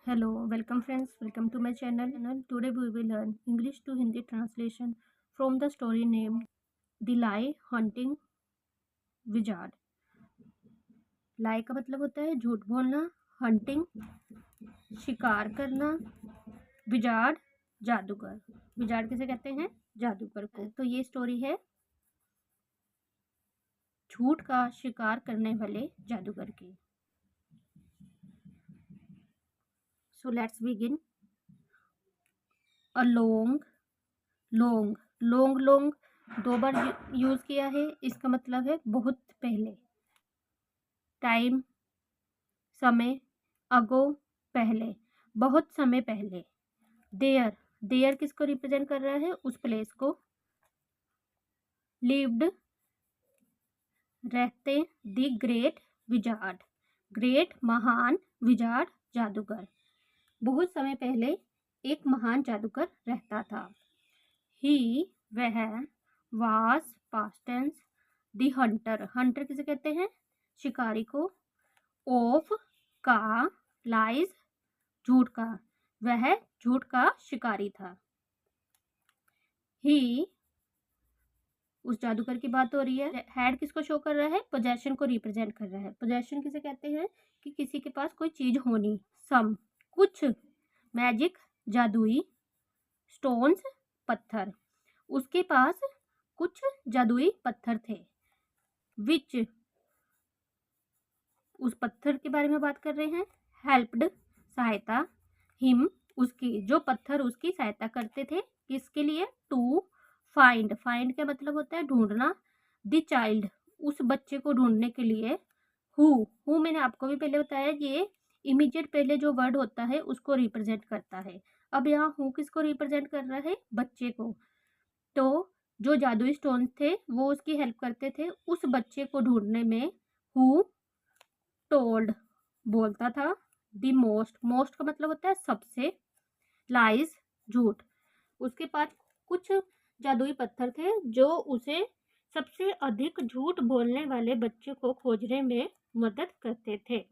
Hello, welcome friends, welcome to my channel. Today we will learn English to Hindi translation from the story named The Lie Hunting Wizard. लाई का मतलब होता है झूठ बोलना, hunting शिकार करना, विजार्ड जादूगर। विजार्ड किसे कहते हैं? जादूगर को। तो ये स्टोरी है झूठ का शिकार करने वाले जादूगर की। So let's begin. A long long long long दो बार यूज किया है। इसका मतलब है बहुत पहले। टाइम समय, अगो पहले, बहुत समय पहले। देयर देयर किसको रिप्रेजेंट कर रहा है? उस प्लेस को। लिव्ड रहते, द ग्रेट विजार्ड ग्रेट महान, विजार्ड जादूगर। बहुत समय पहले एक महान जादूगर रहता था। ही वह, was past tense, the hunter hunter किसे कहते हैं? शिकारी को। ऑफ का, लाइज झूठ का, वह झूठ का शिकारी था। ही उस जादूगर की बात हो रही है। हैड किसको शो कर रहा है? पोजेशन को रिप्रेजेंट कर रहा है। पोजेशन किसे कहते हैं? कि किसी के पास कोई चीज होनी। सम कुछ, मैजिक जादुई, स्टोन्स पत्थर, उसके पास कुछ जादुई पत्थर थे। विच उस पत्थर के बारे में बात कर रहे हैं। हेल्प्ड सहायता, हिम उसकी, जो पत्थर उसकी सहायता करते थे। किसके लिए? टू फाइंड फाइंड का मतलब होता है ढूंढना। द चाइल्ड उस बच्चे को ढूंढने के लिए। हु मैंने आपको भी पहले बताया, ये इमीडिएट पहले जो वर्ड होता है उसको रिप्रेजेंट करता है। अब यहाँ हु किसको रिप्रेजेंट कर रहा है? बच्चे को। तो जो जादुई स्टोन थे वो उसकी हेल्प करते थे उस बच्चे को ढूंढने में। हु टोल्ड बोलता था। द मोस्ट मोस्ट का मतलब होता है सबसे। लाइज झूठ उसके पास कुछ जादुई पत्थर थे जो उसे सबसे अधिक झूठ बोलने वाले बच्चे को खोजने में मदद करते थे।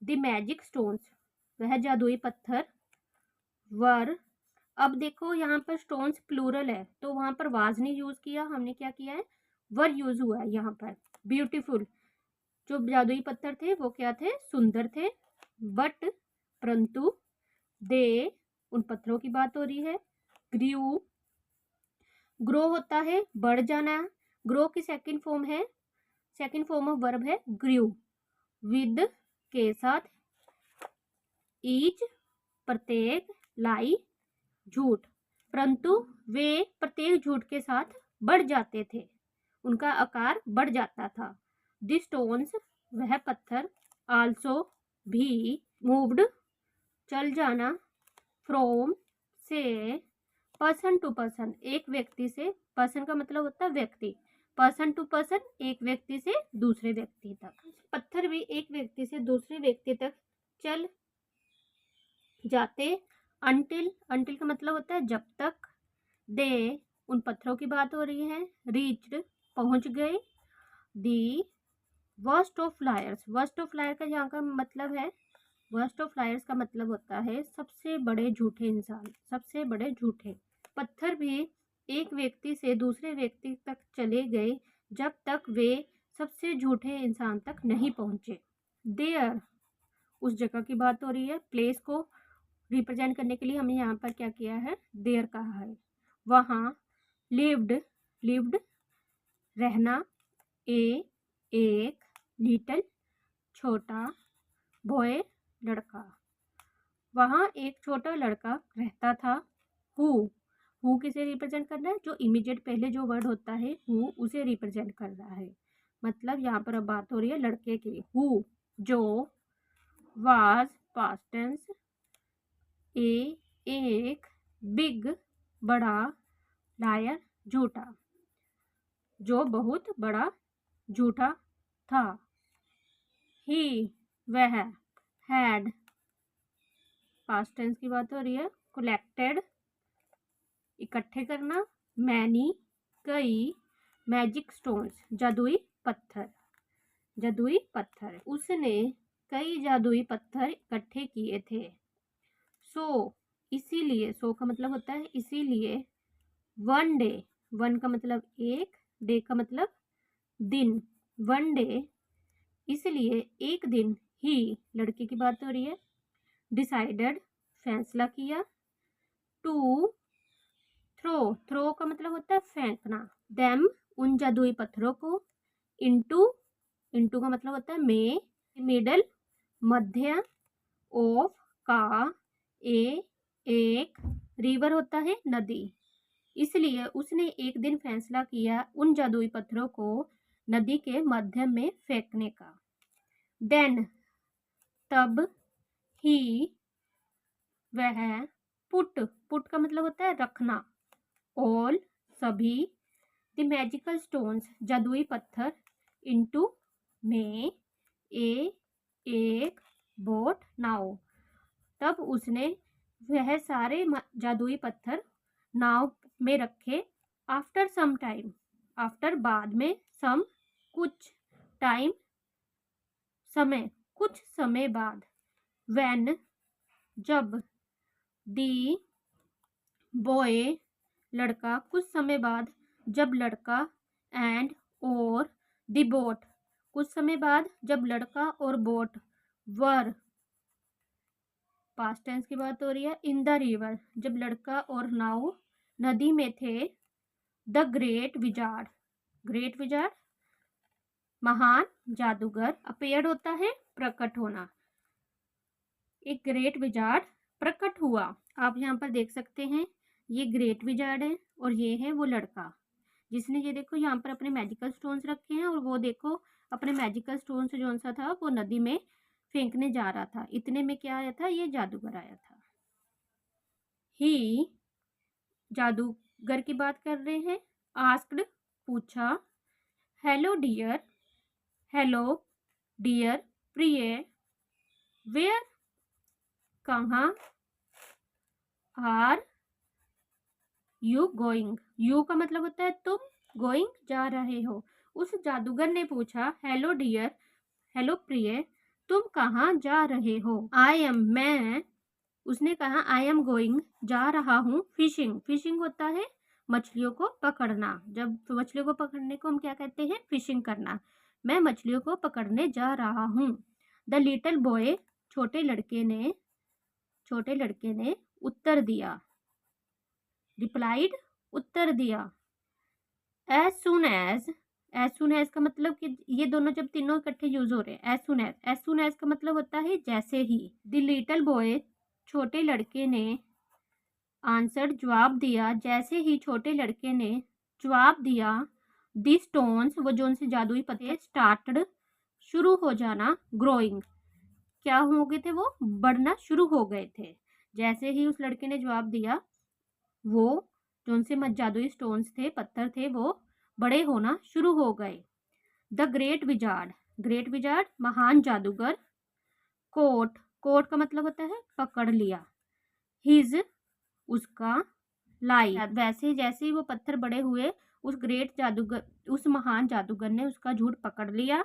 द मैजिक स्टोन्स वह जादुई पत्थर। वर अब देखो यहाँ पर स्टोन्स प्लूरल है तो वहां पर वाज नहीं यूज किया, हमने क्या किया है? वर यूज हुआ है यहाँ पर। ब्यूटीफुल जो जादुई पत्थर थे वो क्या थे? सुंदर थे। बट परंतु, दे उन पत्थरों की बात हो रही है। ग्रू ग्रो होता है बढ़ जाना। ग्रो की सेकंड फॉर्म है, सेकंड फॉर्म ऑफ वर्ब है ग्रू। विद के साथ, ईच प्रत्येक, लाई झूठ। परंतु वे प्रत्येक झूठ के साथ बढ़ जाते थे, उनका आकार बढ़ जाता था। द स्टोन्स वह पत्थर, आल्सो भी, मूव्ड चल जाना, फ्रॉम से, पर्सन टू पर्सन एक व्यक्ति से, पर्सन का मतलब होता है व्यक्ति, पर्सन टू पर्सन एक व्यक्ति से दूसरे व्यक्ति तक। पत्थर भी एक व्यक्ति से दूसरे व्यक्ति तक चल जाते। अंटिल अंटिल का मतलब होता है जब तक। दे उन पत्थरों की बात हो रही है। रीच्ड पहुंच गए। The worst of liars worst of liar का यहाँ का मतलब है, वर्स्ट ऑफ लायर्स का मतलब होता है सबसे बड़े झूठे इंसान, सबसे बड़े झूठे। पत्थर भी एक व्यक्ति से दूसरे व्यक्ति तक चले गए जब तक वे सबसे झूठे इंसान तक नहीं पहुंचे। देयर उस जगह की बात हो रही है। प्लेस को रिप्रेजेंट करने के लिए हमने यहाँ पर क्या किया है? देयर कहा है। वहाँ लिव्ड लिव्ड रहना, एक लिटिल छोटा, बॉय लड़का, वहाँ एक छोटा लड़का रहता था। हु किसे रिप्रेजेंट करना है? जो इमीडिएट पहले जो वर्ड होता है हु उसे रिप्रेजेंट कर रहा है। मतलब यहाँ पर अब बात हो रही है लड़के की। हु जो, वाज पास्ट टेंस, एक, बिग बड़ा, लायर झूठा, जो बहुत बड़ा झूठा था। ही वह, हैड पास्ट टेंस की बात हो रही है। कलेक्टेड इकट्ठे करना, मैनी कई, मैजिक स्टोन्स जादुई पत्थर, जादुई पत्थर उसने कई जादुई पत्थर इकट्ठे किए थे। सो इसीलिए, सो का मतलब होता है इसीलिए, वन डे, वन का मतलब एक, डे का मतलब दिन, वन डे, इसलिए एक दिन ही, लड़के की बात हो रही है, डिसाइडेड फैसला किया, टू थ्रो, थ्रो का मतलब होता है फेंकना, देम उन जादुई पत्थरों को, इनटू, इनटू का मतलब होता है में, मिडल मध्य, ऑफ का, एक रिवर होता है नदी, इसलिए उसने एक दिन फैसला किया उन जादुई पत्थरों को नदी के मध्य में फेंकने का। देन तब ही वह पुट, पुट का मतलब होता है रखना, ऑल सभी, द मैजिकल स्टोन्स जादुई पत्थर, इनटू में एक बोट नाव, तब उसने वह सारे जादुई पत्थर नाव में रखे। आफ्टर सम टाइम, आफ्टर बाद में, सम कुछ, टाइम समय, कुछ समय बाद, व्हेन जब, दी बॉय लड़का, कुछ समय बाद जब लड़का, एंड और द बोट, कुछ समय बाद जब लड़का और बोट, वर पास्ट टेंस की बात हो रही है, इन द रिवर, जब लड़का और नाव नदी में थे, the great wizard, great wizard महान जादूगर, अपेयर्ड होता है प्रकट होना, एक ग्रेट विजार्ड प्रकट हुआ। आप यहाँ पर देख सकते हैं ये ग्रेट विजार्ड है और ये है वो लड़का जिसने, ये देखो यहाँ पर अपने मैजिकल स्टोन्स रखे हैं और वो देखो अपने मैजिकल स्टोन से जो सा था वो नदी में फेंकने जा रहा था, इतने में क्या आया था, ये जादूगर आया था। ही जादूगर की बात कर रहे हैं, आस्क्ड पूछा, हेलो डियर, हेलो डियर प्रिय, वेयर कहाँ, आर यू गोइंग, यू का मतलब होता है तुम, गोइंग जा रहे हो। उस जादूगर ने पूछा, हेलो डियर, हेलो प्रिय, तुम कहाँ जा रहे हो। आई एम, मैं, उसने कहा आई एम गोइंग, जा रहा हूँ, फिशिंग, फिशिंग होता है मछलियों को पकड़ना, जब मछलियों को पकड़ने को हम क्या कहते हैं, फिशिंग करना, मैं मछलियों को पकड़ने जा रहा हूँ। द लिटिल बॉय, छोटे लड़के ने उत्तर दिया, रिप्लाइड, उत्तर दिया, एज सुन एज का मतलब कि ये दोनों जब तीनों इकट्ठे यूज हो रहे हैं, एज सुन एज का मतलब होता है जैसे ही। द लिटिल बॉय, छोटे लड़के ने, आंसर जवाब दिया, जैसे ही छोटे लड़के ने जवाब दिया, दी स्टोन्स, वो जो उनसे जादुई पत्थर, स्टार्टेड, शुरू हो जाना, ग्रोइंग, क्या हो गए थे, वो बढ़ना शुरू हो गए थे। जैसे ही उस लड़के ने जवाब दिया, वो जो उनसे जादुई स्टोन्स थे, पत्थर थे, वो बड़े होना शुरू हो गए। The great wizard, great wizard महान जादूगर, कोट, कोट का मतलब होता है पकड़ लिया, हिज, उसका, लाई, वैसे जैसे ही वो पत्थर बड़े हुए, उस ग्रेट जादूगर, उस महान जादूगर ने उसका झूठ पकड़ लिया,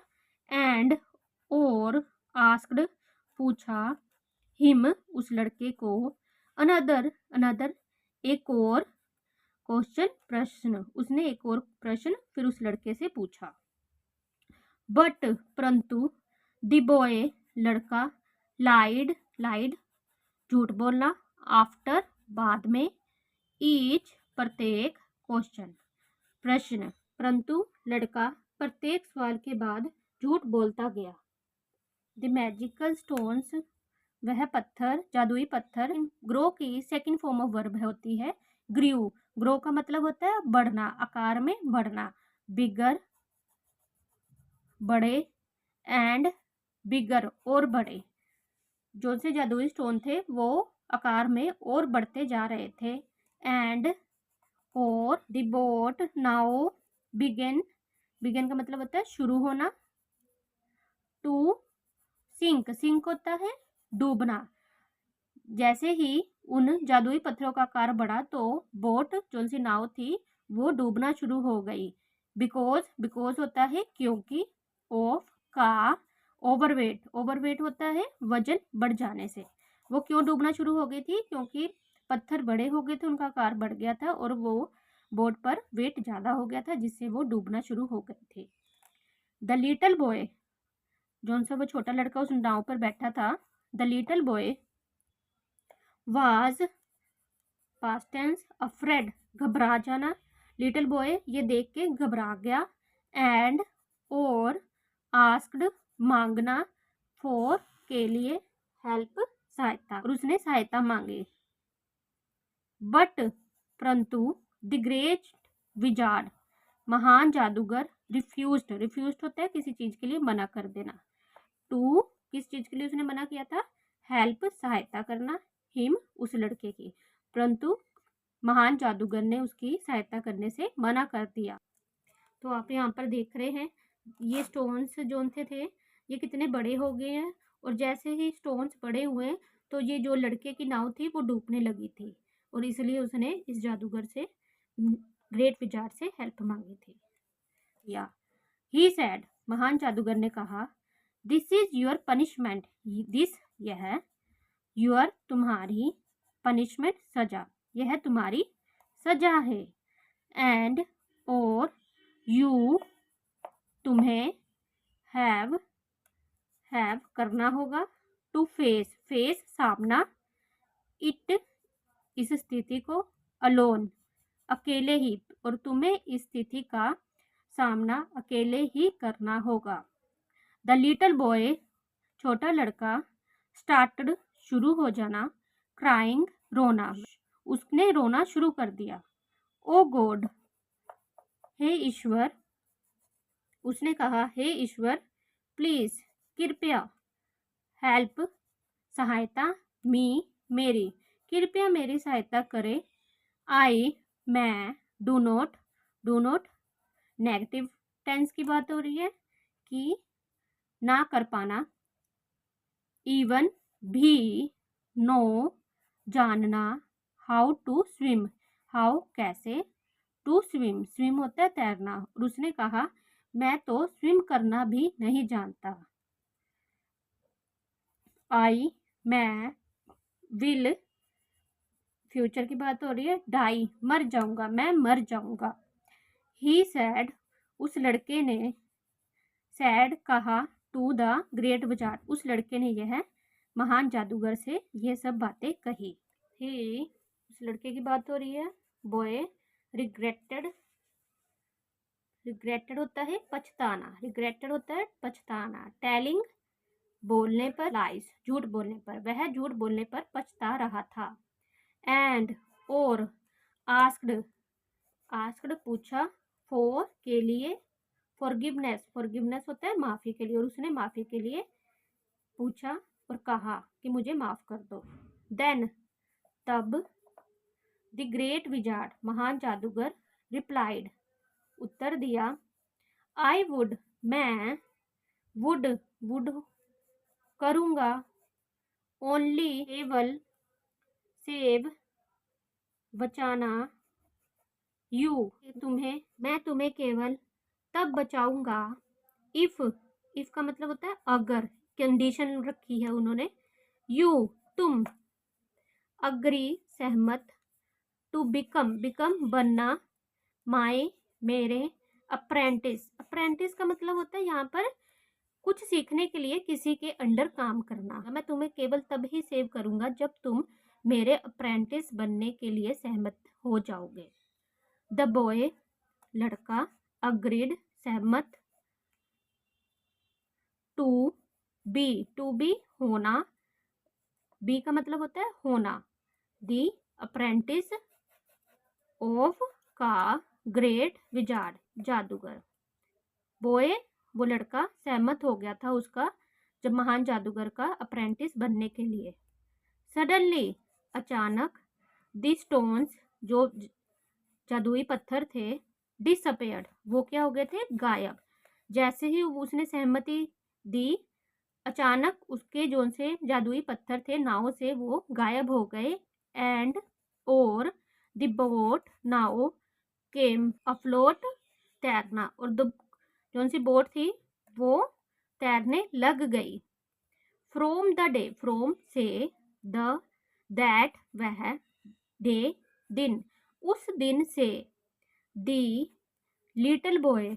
एंड और, आस्क्ड पूछा, हिम उस लड़के को, अनदर अनदर एक और, क्वेश्चन प्रश्न, उसने एक और प्रश्न फिर उस लड़के से पूछा। बट परंतु, द बॉय लड़का, लाइड लाइड झूठ बोलना, आफ्टर बाद में, ईच प्रत्येक, क्वेश्चन प्रश्न, परंतु लड़का प्रत्येक सवाल के बाद झूठ बोलता गया। द मैजिकल स्टोन्स, वह पत्थर, जादुई पत्थर, ग्रो की सेकंड फॉर्म ऑफ वर्ब होती है ग्रीव, ग्रो का मतलब होता है बढ़ना, आकार में बढ़ना, बिगर बड़े, एंड बिगर और बड़े, जो से जादुई स्टोन थे वो आकार में और बढ़ते जा रहे थे, एंड और, the boat now began, began का मतलब होता है शुरू होना, टू सिंक, सिंक होता है डूबना, जैसे ही उन जादुई पत्थरों का आकार बढ़ा तो बोट जो सी नाव थी वो डूबना शुरू हो गई। बिकॉज, बिकॉज होता है क्योंकि, ऑफ का, ओवरवेट, ओवरवेट होता है वजन बढ़ जाने से। वो क्यों डूबना शुरू हो गई थी? क्योंकि पत्थर बड़े हो गए थे, उनका आकार बढ़ गया था और वो बोट पर वेट ज़्यादा हो गया था, जिससे वो डूबना शुरू हो गए थे। द लिटिल बॉय, जौन सा वो छोटा लड़का उस नाव पर बैठा था, the little boy was past tense afraid, घबरा जाना। लिटिल बॉय ये देख के घबरा गया। एंड और आस्क्ड मांगना, फॉर के लिए, हेल्प सहायता, और उसने सहायता मांगी। बट परंतु द ग्रेट विजार्ड, महान जादूगर, रिफ्यूज्ड, रिफ्यूज्ड होता है किसी चीज के लिए मना कर देना। टू, किस चीज के लिए उसने मना किया था? हेल्प, सहायता करना, हिम, उस लड़के की। परंतु महान जादूगर ने उसकी सहायता करने से मना कर दिया। तो आप यहाँ पर देख रहे हैं ये स्टोन्स जो थे ये कितने बड़े हो गए हैं, और जैसे ही स्टोन्स बड़े हुए तो ये जो लड़के की नाव थी वो डूबने लगी थी, और इसलिए उसने इस जादूगर से, ग्रेट विजार्ड से हेल्प मांगी थी। या ही सैड, महान जादूगर ने कहा, this is your punishment, this, यह, योर, तुम्हारी, पनिशमेंट, सजा, यह तुम्हारी सजा है। एंड और यू, तुम्हें, हैव करना होगा, टू फेस, फेस सामना, इट, इस स्थिति को, अलोन, अकेले ही, और तुम्हें इस स्थिति का सामना अकेले ही करना होगा। द लिटिल बॉय, छोटा लड़का, स्टार्टेड, शुरू हो जाना, क्राइंग, रोना, उसने रोना शुरू कर दिया। ओ गॉड, हे ईश्वर, उसने कहा, हे ईश्वर, प्लीज, कृपया, हेल्प, सहायता, मी, मेरी, कृपया मेरी सहायता करे। आई, मैं, डू नॉट, नेगेटिव टेंस की बात हो रही है कि ना कर पाना। इवन, भी, नो, जानना, हाउ टू स्विम, हाउ, कैसे, टू स्विम, स्विम होता है तैरना, और उसने कहा, मैं तो स्विम करना भी नहीं जानता। आई, मैं, विल, फ्यूचर की बात हो रही है, डाई, मर जाऊंगा, मैं मर जाऊंगा। ही सैड, उस लड़के ने, सैड, कहा, टू द ग्रेट विजार्ड, उस लड़के ने यह महान जादूगर से यह सब बातें कही। ही, उस लड़के की बात हो रही है। बॉय, रिग्रेटेड, रिग्रेटेड होता है पछताना, रिग्रेटेड होता है पछताना। टेलिंग, बोलने पर, लाइस, झूठ बोलने पर, वह झूठ बोलने पर पछता रहा था। एंड और आस्क्ड, आस्क्ड पूछा, फॉर के लिए, फॉरगिवनेस, फॉरगिवनेस होता है माफी के लिए, और उसने माफी के लिए पूछा और कहा कि मुझे माफ कर दो। देन, तब, द ग्रेट विजार्ड, महान जादूगर, रिप्लाइड, उत्तर दिया, आई वुड, मैं, वुड करूंगा, ओनली, केवल, सेव, बचाना, यू, तुम्हें, मैं तुम्हें केवल तब बचाऊंगा, इफ, इफ का मतलब होता है अगर, कंडीशन रखी है उन्होंने, यू, तुम, अग्री, सहमत, टू बिकम, बिकम बनना, माई, मेरे, अप्रेंटिस, अप्रेंटिस का मतलब होता है यहाँ पर कुछ सीखने के लिए किसी के अंडर काम करना। मैं तुम्हें केवल तब ही सेव करूंगा जब तुम मेरे अप्रेंटिस बनने के लिए सहमत हो जाओगे। द बॉय, लड़का, अग्रीड, सहमत, टू बी, होना, बी का मतलब होता है होना, दी अप्रेंटिस ऑफ, का ग्रेट विजार्ड, जादूगर। बॉय, वो लड़का सहमत हो गया था उसका, जब महान जादूगर का अप्रेंटिस बनने के लिए। सडनली, अचानक, दी स्टोन्स, जो जादुई पत्थर थे, डिसअपेयर्ड, वो क्या हो गए थे? गायब। जैसे ही उसने सहमति दी, अचानक उसके जो से जादुई पत्थर थे नाव से वो गायब हो गए। एंड और the boat, now, came afloat, तैरना, और द जो सी बोट थी वो तैरने लग गई। फ्रॉम द डे, फ्रॉम से, द, दैट, वह, डे, दिन, उस दिन से, दी, लिटिल बॉय,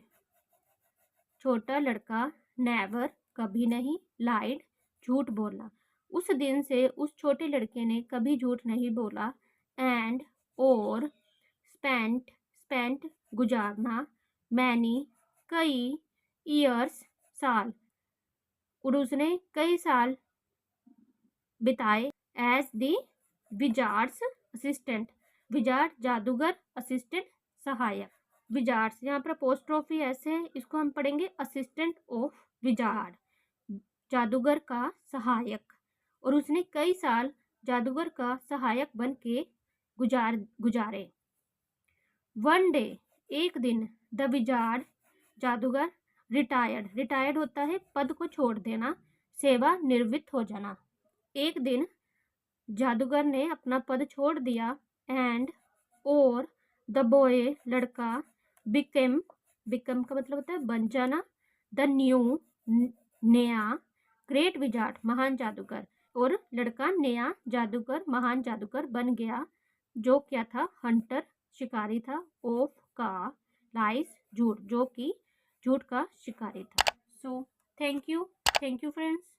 छोटा लड़का, नेवर, कभी नहीं, लाइड, झूठ बोला, उस दिन से उस छोटे लड़के ने कभी झूठ नहीं बोला, एंड, और, स्पेंट, स्पेंट, गुजारना, मैनी, कई, ईयर्स, साल, और उसने कई साल बिताए as the wizard's assistant, wizard जादूगर, असिस्टेंट सहायक, विजार्ड्स यहाँ पर अपोस्ट्रोफी ऐसे है, इसको हम पढ़ेंगे असिस्टेंट ऑफ विजार्ड, जादूगर का सहायक, और उसने कई साल जादूगर का सहायक बन के गुजारे। वन डे, एक दिन, द विजार्ड, जादूगर, रिटायर्ड, रिटायर्ड होता है पद को छोड़ देना, सेवा निवृत्त हो जाना, एक दिन जादूगर ने अपना पद छोड़ दिया, एंड, और, द बॉय, लड़का, बिकम, बिकम का मतलब होता है बन जाना, द न्यू, नया, ग्रेट विजार्ड, महान जादूगर, और लड़का नया जादूगर, महान जादूगर बन गया, जो क्या था, हंटर, शिकारी था, ऑफ का, लाइस, झूठ, जो कि झूठ का शिकारी था। So thank you friends.